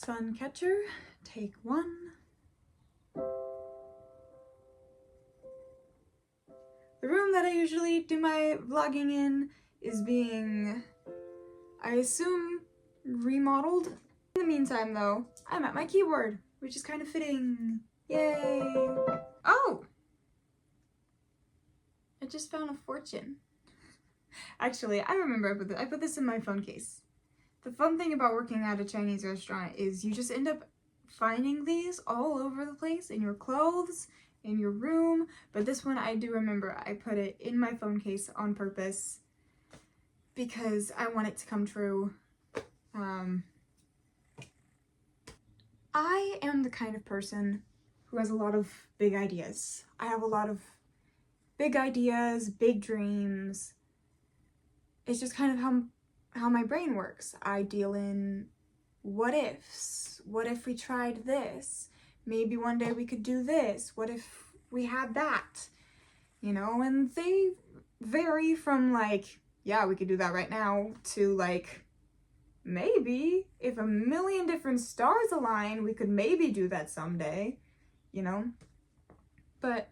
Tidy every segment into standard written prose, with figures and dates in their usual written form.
Sun catcher, take one. The room that I usually do my vlogging in is being, I assume, remodeled. In the meantime though, I'm at my keyboard, which is kind of fitting. Yay! Oh! I just found a fortune. Actually, I remember I put this in my phone case. The fun thing about working at a Chinese restaurant is you just end up finding these all over the place, in your clothes, in your room, but this one I do remember I put it in my phone case on purpose because I want it to come true. I am the kind of person who has a lot of big ideas. I have a lot of big ideas, big dreams. It's just kind of how my brain works. I deal in what ifs. What if we tried this? Maybe one day we could do this. What if we had that? You know, and they vary from like, yeah, we could do that right now, to like, maybe if a million different stars align, we could maybe do that someday, you know? But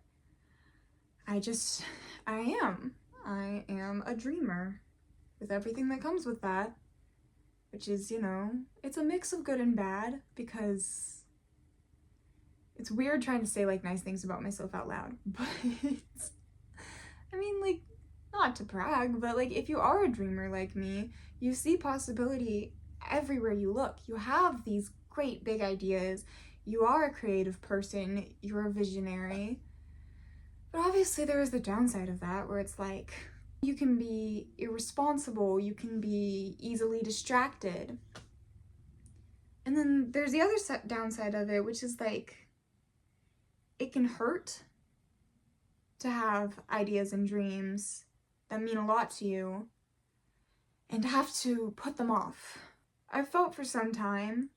I am a dreamer with everything that comes with that, which is, you know, it's a mix of good and bad, because it's weird trying to say like nice things about myself out loud, but I mean, like, not to brag, but like if you are a dreamer like me, you see possibility everywhere you look. You have these great big ideas. You are a creative person. You're a visionary. But obviously there is the downside of that, where it's like you can be irresponsible, you can be easily distracted. And then there's the other downside of it, which is like it can hurt to have ideas and dreams that mean a lot to you and to have to put them off. I've felt for some time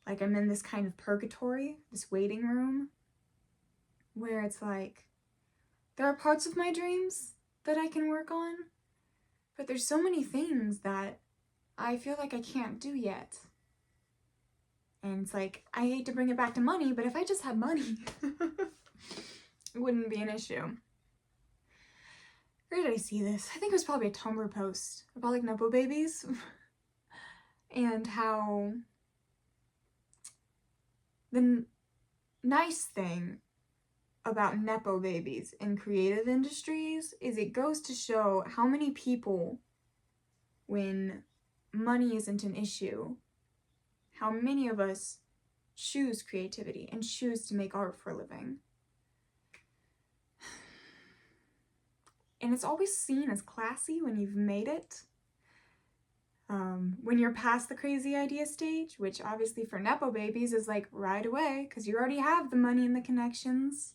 like I'm in this kind of purgatory, this waiting room, where it's like there are parts of my dreams that I can work on, but there's so many things that I feel like I can't do yet. And it's like, I hate to bring it back to money, but if I just had money, it wouldn't be an issue. Where did I see this? I think it was probably a Tumblr post about like Nepo babies and how the nice thing about Nepo babies in creative industries is it goes to show how many people, when money isn't an issue, how many of us choose creativity and choose to make art for a living. And it's always seen as classy when you've made it. When you're past the crazy idea stage, which obviously for Nepo babies is like right away, because you already have the money and the connections.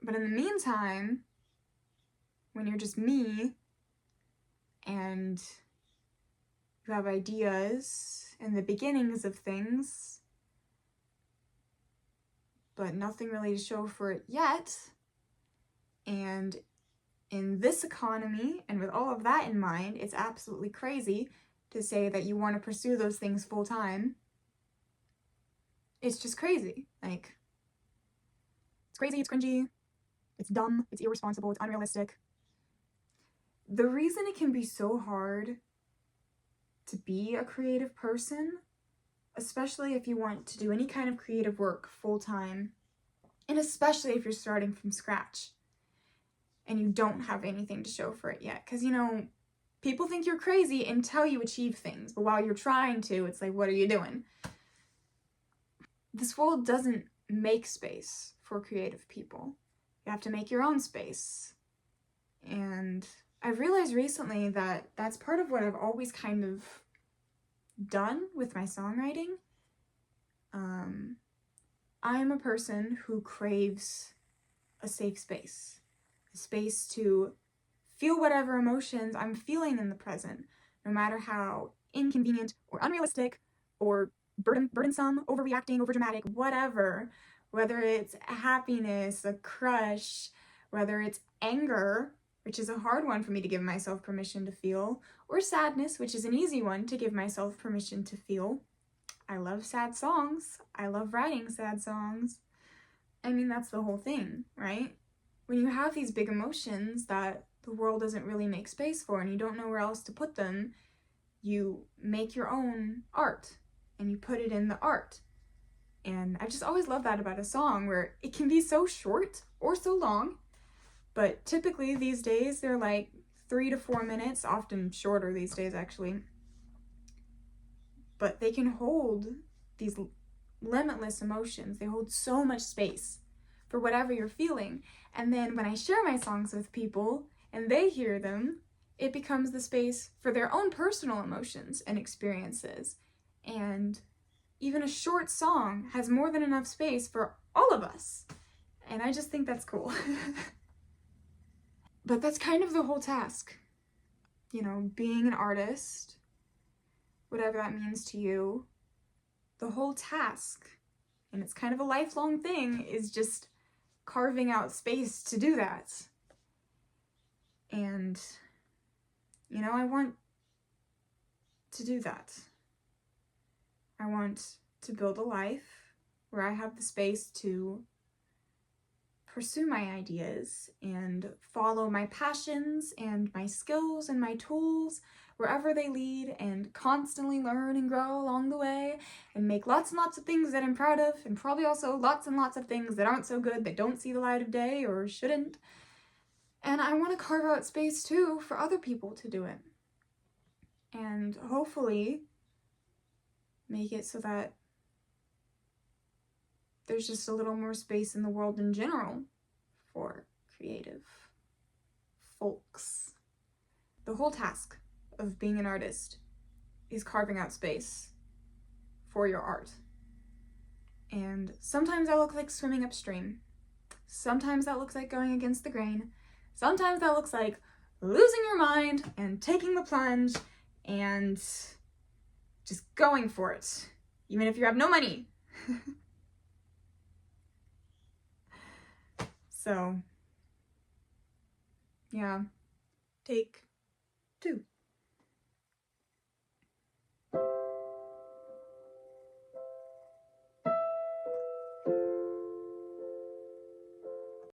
But in the meantime, when you're just me and you have ideas and the beginnings of things, but nothing really to show for it yet, and in this economy, and with all of that in mind, it's absolutely crazy to say that you want to pursue those things full time. It's just crazy. Like, it's crazy, it's cringy, it's dumb, it's irresponsible, it's unrealistic. The reason it can be so hard to be a creative person, especially if you want to do any kind of creative work full time, and especially if you're starting from scratch and you don't have anything to show for it yet. Because, you know, people think you're crazy until you achieve things, but while you're trying to, it's like, what are you doing? This world doesn't make space for creative people. You have to make your own space. And I've realized recently that that's part of what I've always kind of done with my songwriting. I'm a person who craves a safe space. A space to feel whatever emotions I'm feeling in the present, no matter how inconvenient or unrealistic or burdensome, overreacting, overdramatic, whatever. Whether it's happiness, a crush, whether it's anger, which is a hard one for me to give myself permission to feel, or sadness, which is an easy one to give myself permission to feel. I love sad songs. I love writing sad songs. I mean, that's the whole thing, right? When you have these big emotions that the world doesn't really make space for and you don't know where else to put them, you make your own art and you put it in the art. And I just always love that about a song, where it can be so short or so long, but typically these days they're like 3 to 4 minutes, often shorter these days actually. But they can hold these limitless emotions. They hold so much space for whatever you're feeling. And then when I share my songs with people and they hear them, it becomes the space for their own personal emotions and experiences. And even a short song has more than enough space for all of us. And I just think that's cool. But that's kind of the whole task. You know, being an artist, whatever that means to you, the whole task, and it's kind of a lifelong thing, is just carving out space to do that. And, you know, I want to do that. I want to build a life where I have the space to pursue my ideas and follow my passions and my skills and my tools wherever they lead, and constantly learn and grow along the way, and make lots and lots of things that I'm proud of, and probably also lots and lots of things that aren't so good, that don't see the light of day or shouldn't. And I want to carve out space too for other people to do it. And hopefully make it so that there's just a little more space in the world in general for creative folks. The whole task of being an artist is carving out space for your art. And sometimes that looks like swimming upstream. Sometimes that looks like going against the grain. Sometimes that looks like losing your mind and taking the plunge and just going for it, even if you have no money. So, yeah, take 2.